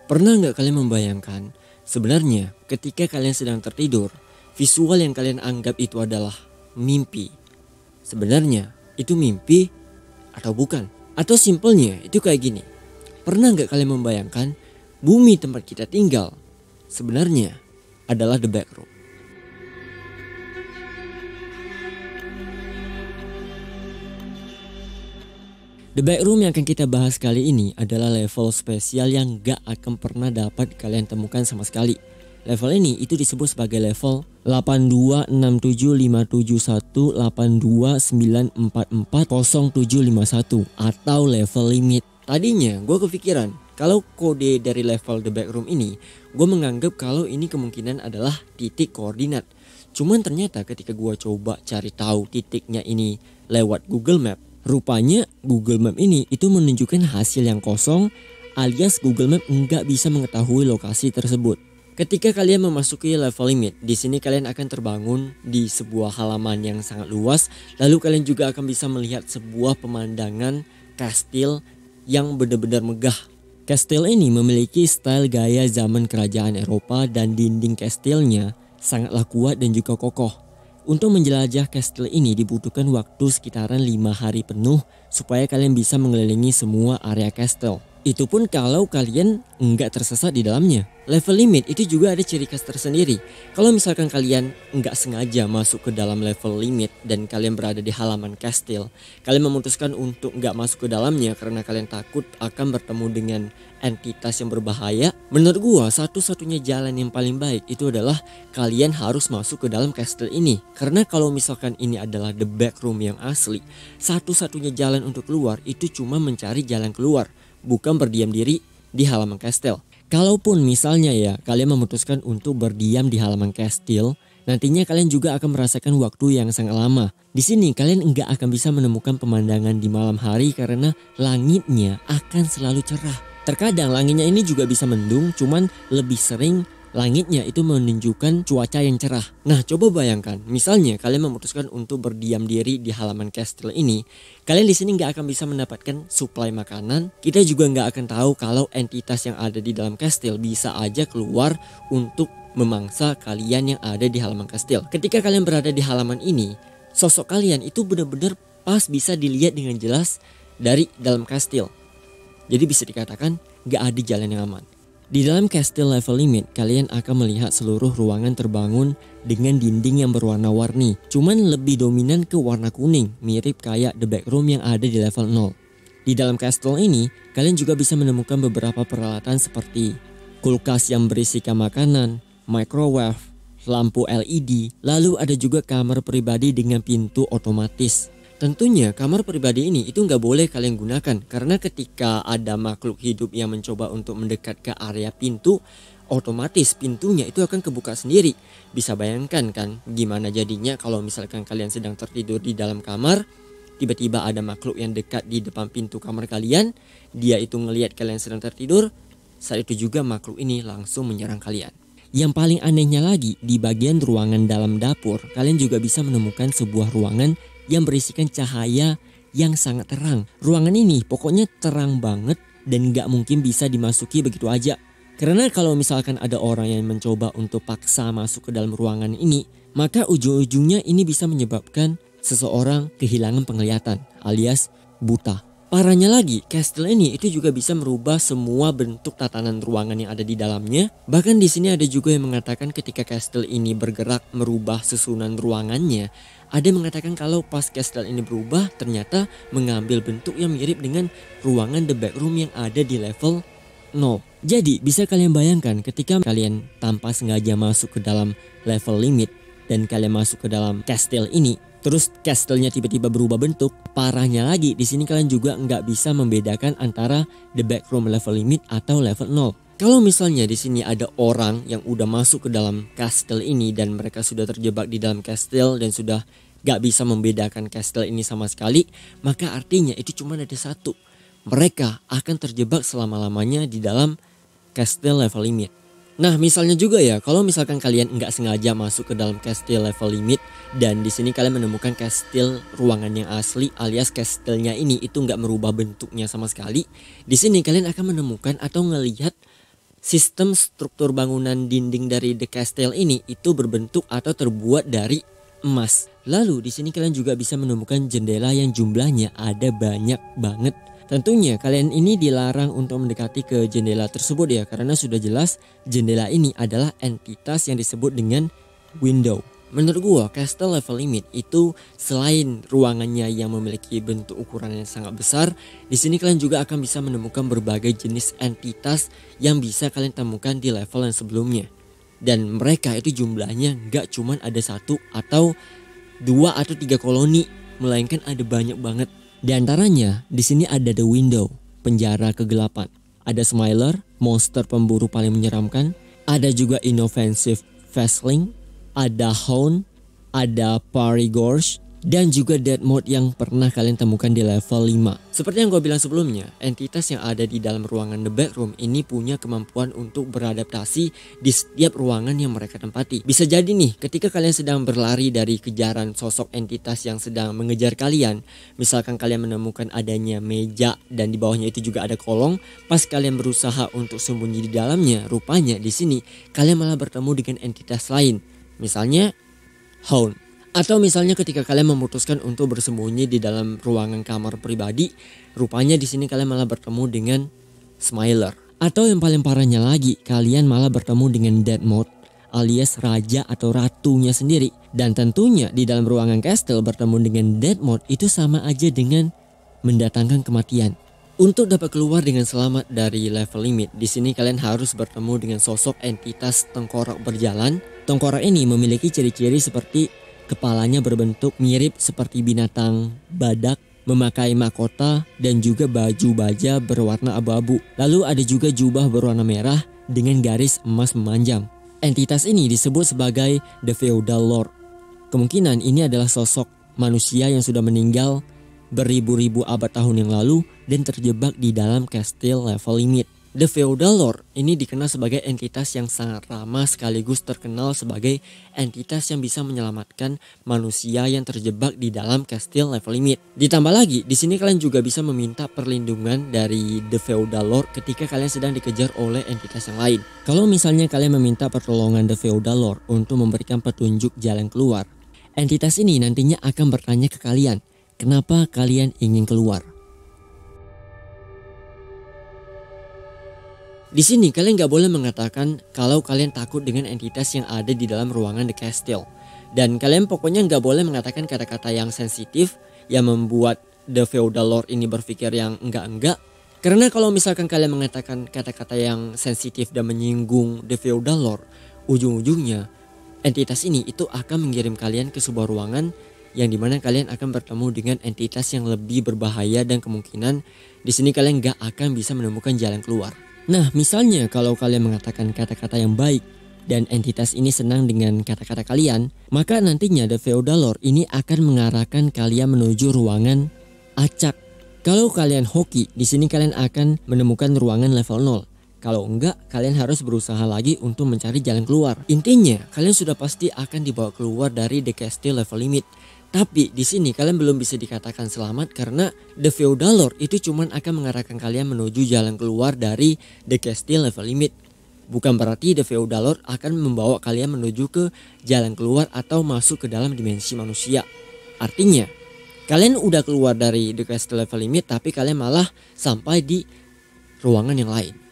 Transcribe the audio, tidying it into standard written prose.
Pernah nggak kalian membayangkan, sebenarnya ketika kalian sedang tertidur, visual yang kalian anggap itu adalah mimpi. Sebenarnya itu mimpi atau bukan? Atau simpelnya itu kayak gini. Pernah nggak kalian membayangkan bumi tempat kita tinggal sebenarnya adalah the backroom? The backroom yang akan kita bahas kali ini adalah level spesial yang gak akan pernah dapat kalian temukan sama sekali. Level ini itu disebut sebagai level 82675218294400751 atau level limit. Tadinya gue kepikiran kalau kode dari level the backroom ini, gue menganggap kalau ini kemungkinan adalah titik koordinat. Cuman ternyata ketika gue coba cari tahu titiknya ini lewat Google Map, rupanya Google Map ini itu menunjukkan hasil yang kosong, alias Google Map nggak bisa mengetahui lokasi tersebut. Ketika kalian memasuki level limit, di sini kalian akan terbangun di sebuah halaman yang sangat luas, lalu kalian juga akan bisa melihat sebuah pemandangan kastil yang benar-benar megah. Kastil ini memiliki style gaya zaman kerajaan Eropa dan dinding kastilnya sangatlah kuat dan juga kokoh. Untuk menjelajah kastil ini dibutuhkan waktu sekitaran 5 hari penuh supaya kalian bisa mengelilingi semua area kastil. Itu pun kalau kalian nggak tersesat di dalamnya. Level limit itu juga ada ciri khas tersendiri. Kalau misalkan kalian nggak sengaja masuk ke dalam level limit dan kalian berada di halaman kastil, kalian memutuskan untuk nggak masuk ke dalamnya karena kalian takut akan bertemu dengan entitas yang berbahaya. Menurut gua satu-satunya jalan yang paling baik itu adalah kalian harus masuk ke dalam kastil ini. Karena kalau misalkan ini adalah the backroom yang asli, satu-satunya jalan untuk keluar itu cuma mencari jalan keluar, bukan berdiam diri di halaman kastil. Kalaupun misalnya ya kalian memutuskan untuk berdiam di halaman kastil, nantinya kalian juga akan merasakan waktu yang sangat lama. Di sini kalian nggak akan bisa menemukan pemandangan di malam hari karena langitnya akan selalu cerah. Terkadang langitnya ini juga bisa mendung, cuman lebih sering langitnya itu menunjukkan cuaca yang cerah. Nah, coba bayangkan, misalnya kalian memutuskan untuk berdiam diri di halaman kastil ini, kalian di sini nggak akan bisa mendapatkan suplai makanan. Kita juga nggak akan tahu kalau entitas yang ada di dalam kastil bisa aja keluar untuk memangsa kalian yang ada di halaman kastil. Ketika kalian berada di halaman ini, sosok kalian itu benar-benar pas bisa dilihat dengan jelas dari dalam kastil. Jadi bisa dikatakan gak ada jalan yang aman. Di dalam kastil level limit, kalian akan melihat seluruh ruangan terbangun dengan dinding yang berwarna-warni. Cuman lebih dominan ke warna kuning, mirip kayak the backroom yang ada di level 0. Di dalam kastil ini, kalian juga bisa menemukan beberapa peralatan seperti kulkas yang berisikan makanan, microwave, lampu LED, lalu ada juga kamar pribadi dengan pintu otomatis. Tentunya kamar pribadi ini itu nggak boleh kalian gunakan karena ketika ada makhluk hidup yang mencoba untuk mendekat ke area pintu, otomatis pintunya itu akan kebuka sendiri. Bisa bayangkan kan gimana jadinya kalau misalkan kalian sedang tertidur di dalam kamar, tiba-tiba ada makhluk yang dekat di depan pintu kamar kalian, dia itu ngelihat kalian sedang tertidur, saat itu juga makhluk ini langsung menyerang kalian. Yang paling anehnya lagi, di bagian ruangan dalam dapur, kalian juga bisa menemukan sebuah ruangan yang berisikan cahaya yang sangat terang. Ruangan ini pokoknya terang banget dan gak mungkin bisa dimasuki begitu aja. Karena kalau misalkan ada orang yang mencoba untuk paksa masuk ke dalam ruangan ini, maka ujung-ujungnya ini bisa menyebabkan seseorang kehilangan penglihatan alias buta. Parahnya lagi, kastil ini itu juga bisa merubah semua bentuk tatanan ruangan yang ada di dalamnya. Bahkan di sini ada juga yang mengatakan ketika kastil ini bergerak merubah susunan ruangannya, ada yang mengatakan kalau pas kastil ini berubah ternyata mengambil bentuk yang mirip dengan ruangan the backroom yang ada di level 0. Jadi bisa kalian bayangkan ketika kalian tanpa sengaja masuk ke dalam level limit dan kalian masuk ke dalam kastil ini, terus kastilnya tiba-tiba berubah bentuk. Parahnya lagi, di sini kalian juga nggak bisa membedakan antara the backroom level limit atau level 0. Kalau misalnya di sini ada orang yang udah masuk ke dalam kastil ini dan mereka sudah terjebak di dalam kastil dan sudah nggak bisa membedakan kastil ini sama sekali, maka artinya itu cuma ada satu. Mereka akan terjebak selama-lamanya di dalam kastil level limit. Nah, misalnya juga ya, kalau misalkan kalian nggak sengaja masuk ke dalam kastil level limit dan di sini kalian menemukan kastil ruangan yang asli alias kastilnya ini itu nggak merubah bentuknya sama sekali, di sini kalian akan menemukan atau ngelihat Sistem struktur bangunan dinding dari The Castle ini itu berbentuk atau terbuat dari emas. Lalu di sini kalian juga bisa menemukan jendela yang jumlahnya ada banyak banget. Tentunya kalian ini dilarang untuk mendekati ke jendela tersebut ya, karena sudah jelas jendela ini adalah entitas yang disebut dengan window. Menurut gua Castle Level Limit itu selain ruangannya yang memiliki bentuk ukuran yang sangat besar, di sini kalian juga akan bisa menemukan berbagai jenis entitas yang bisa kalian temukan di level yang sebelumnya. Dan mereka itu jumlahnya nggak cuman ada 1 atau 2 atau 3 koloni, melainkan ada banyak banget. Di antaranya di sini ada The Window, penjara kegelapan. Ada Smiler, monster pemburu paling menyeramkan. Ada juga Inoffensive Fastling, ada Hound, ada Parrygorge, dan juga Dead Mode yang pernah kalian temukan di level 5. Seperti yang gue bilang sebelumnya, entitas yang ada di dalam ruangan The Backroom ini punya kemampuan untuk beradaptasi di setiap ruangan yang mereka tempati. Bisa jadi nih, ketika kalian sedang berlari dari kejaran sosok entitas yang sedang mengejar kalian, misalkan kalian menemukan adanya meja dan di bawahnya itu juga ada kolong, pas kalian berusaha untuk sembunyi di dalamnya, rupanya di sini kalian malah bertemu dengan entitas lain. Misalnya Hound. Atau misalnya ketika kalian memutuskan untuk bersembunyi di dalam ruangan kamar pribadi, rupanya di sini kalian malah bertemu dengan Smiler. Atau yang paling parahnya lagi, kalian malah bertemu dengan Dead Mode alias raja atau ratunya sendiri. Dan tentunya di dalam ruangan castle bertemu dengan Dead Mode itu sama aja dengan mendatangkan kematian. Untuk dapat keluar dengan selamat dari level limit, di sini kalian harus bertemu dengan sosok entitas tengkorak berjalan. Tengkorak ini memiliki ciri-ciri seperti kepalanya berbentuk mirip seperti binatang badak, memakai mahkota dan juga baju baja berwarna abu-abu. Lalu ada juga jubah berwarna merah dengan garis emas memanjang. Entitas ini disebut sebagai The Feudal Lord. Kemungkinan ini adalah sosok manusia yang sudah meninggal beribu-ribu abad tahun yang lalu dan terjebak di dalam kastil level limit. The Feudal Lord ini dikenal sebagai entitas yang sangat ramah sekaligus terkenal sebagai entitas yang bisa menyelamatkan manusia yang terjebak di dalam kastil level limit. Ditambah lagi, di sini kalian juga bisa meminta perlindungan dari The Feudal Lord ketika kalian sedang dikejar oleh entitas yang lain. Kalau misalnya kalian meminta pertolongan The Feudal Lord untuk memberikan petunjuk jalan keluar, entitas ini nantinya akan bertanya ke kalian, kenapa kalian ingin keluar? Di sini kalian gak boleh mengatakan kalau kalian takut dengan entitas yang ada di dalam ruangan The Castle. Dan kalian pokoknya gak boleh mengatakan kata-kata yang sensitif yang membuat The Feudal Lord ini berpikir yang enggak-enggak. Karena kalau misalkan kalian mengatakan kata-kata yang sensitif dan menyinggung The Feudal Lord, ujung-ujungnya entitas ini itu akan mengirim kalian ke sebuah ruangan yang dimana kalian akan bertemu dengan entitas yang lebih berbahaya dan kemungkinan di sini kalian gak akan bisa menemukan jalan keluar. Nah, misalnya kalau kalian mengatakan kata-kata yang baik dan entitas ini senang dengan kata-kata kalian, maka nantinya The Feudal Lord ini akan mengarahkan kalian menuju ruangan acak. Kalau kalian hoki, di sini kalian akan menemukan ruangan level 0. Kalau enggak, kalian harus berusaha lagi untuk mencari jalan keluar. Intinya, kalian sudah pasti akan dibawa keluar dari The Castle level limit. Tapi di sini kalian belum bisa dikatakan selamat karena The Feudal Lord itu cuman akan mengarahkan kalian menuju jalan keluar dari The Castle level limit. Bukan berarti The Feudal Lord akan membawa kalian menuju ke jalan keluar atau masuk ke dalam dimensi manusia. Artinya, kalian udah keluar dari The Castle level limit tapi kalian malah sampai di ruangan yang lain.